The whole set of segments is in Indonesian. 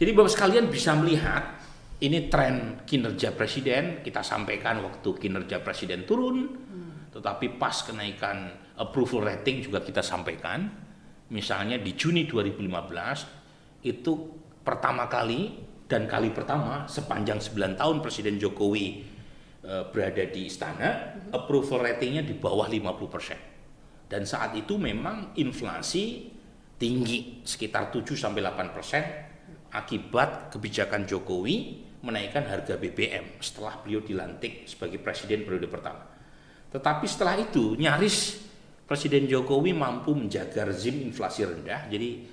Jadi Bapak sekalian bisa melihat ini tren kinerja presiden, kita sampaikan waktu kinerja presiden turun, tetapi pas kenaikan approval rating juga kita sampaikan. Misalnya di Juni 2015 itu pertama kali dan kali pertama sepanjang 9 tahun Presiden Jokowi berada di istana, approval ratingnya di bawah 50%. Dan saat itu memang inflasi tinggi sekitar 7-8% akibat kebijakan Jokowi menaikkan harga BBM setelah beliau dilantik sebagai presiden periode pertama. Tetapi setelah itu nyaris Presiden Jokowi mampu menjaga rezim inflasi rendah. Jadi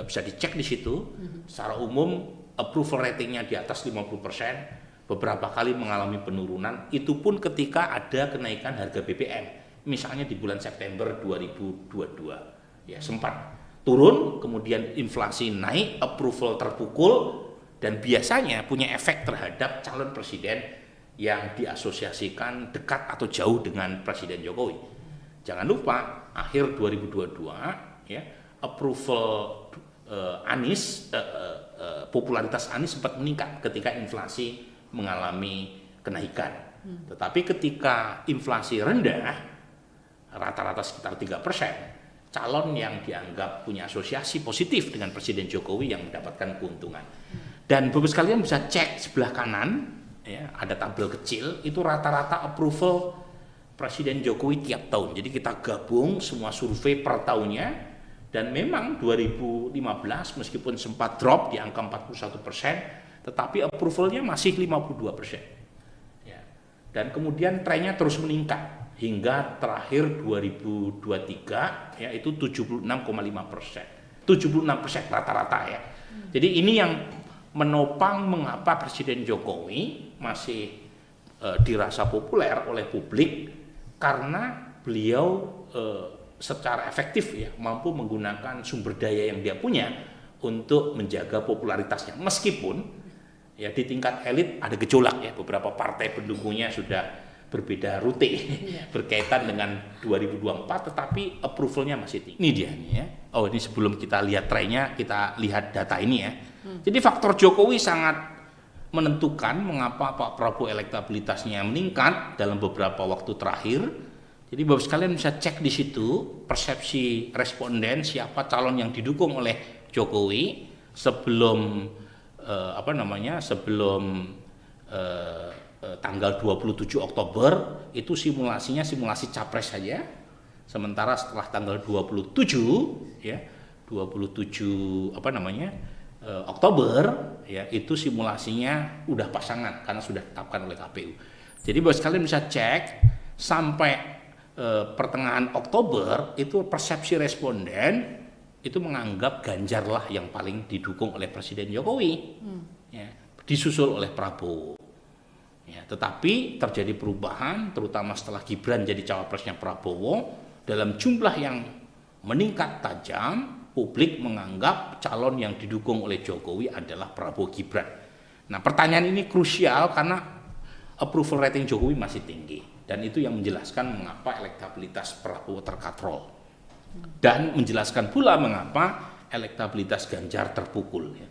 bisa dicek di situ. Secara umum approval ratingnya di atas 50%, beberapa kali mengalami penurunan. Itu pun ketika ada kenaikan harga BBM. Misalnya di bulan September 2022, ya sempat turun, kemudian inflasi naik, approval terpukul, dan biasanya punya efek terhadap calon presiden yang diasosiasikan dekat atau jauh dengan Presiden Jokowi. Jangan lupa akhir 2022 ya approval Anies, popularitas Anies sempat meningkat ketika inflasi mengalami kenaikan. Tetapi ketika inflasi rendah rata-rata sekitar 3%, calon yang dianggap punya asosiasi positif dengan Presiden Jokowi yang mendapatkan keuntungan. Dan Bapak sekalian bisa cek sebelah kanan, ya, ada tabel kecil, itu rata-rata approval Presiden Jokowi tiap tahun. Jadi kita gabung semua survei per tahunnya, dan memang 2015 meskipun sempat drop di angka 41%, tetapi approvalnya masih 52%. Ya. Dan kemudian trennya terus meningkat hingga terakhir 2023 ya itu 76,5%, 76% rata-rata ya. Jadi ini yang menopang mengapa Presiden Jokowi masih dirasa populer oleh publik, karena beliau secara efektif ya mampu menggunakan sumber daya yang dia punya untuk menjaga popularitasnya, meskipun ya di tingkat elit ada gejolak ya, beberapa partai pendukungnya sudah berbeda rute berkaitan dengan 2024, tetapi approvalnya masih tinggi. Ini dia nih ya. Oh, ini sebelum kita lihat trennya, kita lihat data ini ya. Jadi faktor Jokowi sangat menentukan mengapa Pak Prabowo elektabilitasnya meningkat dalam beberapa waktu terakhir. Jadi Bapak sekalian bisa cek di situ persepsi responden siapa calon yang didukung oleh Jokowi sebelum tanggal 27 Oktober itu simulasinya simulasi capres saja. Sementara setelah tanggal 27 Oktober ya itu simulasinya udah pasangan karena sudah ditetapkan oleh KPU. Jadi Bapak sekalian bisa cek sampai pertengahan Oktober itu persepsi responden itu menganggap Ganjar lah yang paling didukung oleh Presiden Jokowi, ya, disusul oleh Prabowo. Ya, tetapi terjadi perubahan terutama setelah Gibran jadi cawapresnya Prabowo dalam jumlah yang meningkat tajam. Publik menganggap calon yang didukung oleh Jokowi adalah Prabowo Gibran. Nah, pertanyaan ini krusial karena approval rating Jokowi masih tinggi, dan itu yang menjelaskan mengapa elektabilitas Prabowo terkatrol dan menjelaskan pula mengapa elektabilitas Ganjar terpukul.